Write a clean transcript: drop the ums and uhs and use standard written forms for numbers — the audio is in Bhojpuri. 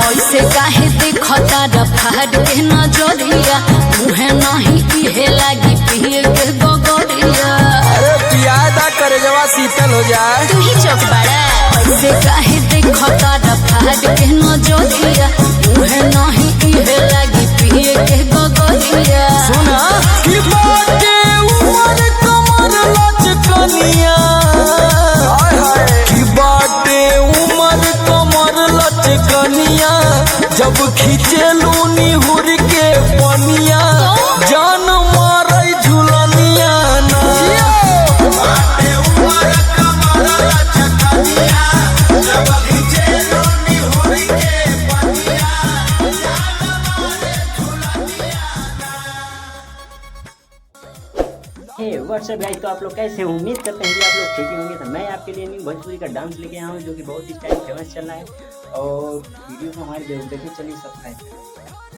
ऐसे काहे देखता रफाड़ के नजरिया, मुहे नहीं इहे लागी पिए के गगरिया। अरे पियादा करे जवा शीतल हो जाए। तू ही चौक बड़ा। ऐसे काहे देखता रफाड़ के नजरिया, मुहे नहीं इहे लागी पिए के गगरिया। सुना कि बाटे उमर कमर लचकनिया, कि बाटे उमर कमर लचकनिया, जब खींचेलू निहुर के पनिया, जान मारे झुलनिया ना। बाटे उमर कमर लचकनिया, जब खींचेलू निहुर के पनिया, जान मारे झुलनिया ना। हे व्हाट्सअप गाइस, तो आप लोग कैसे हो? उम्मीद करते हैं कि आप लोग ठीक ही होंगे। तो मैं आपके लिए न्यू भोजपुरी का डांस लेके आया हूँ, जो कि बहुत ही टाइम फेमस चल रहा है। और वीडियो को हमारे देखे चलिए सब्सक्राइब।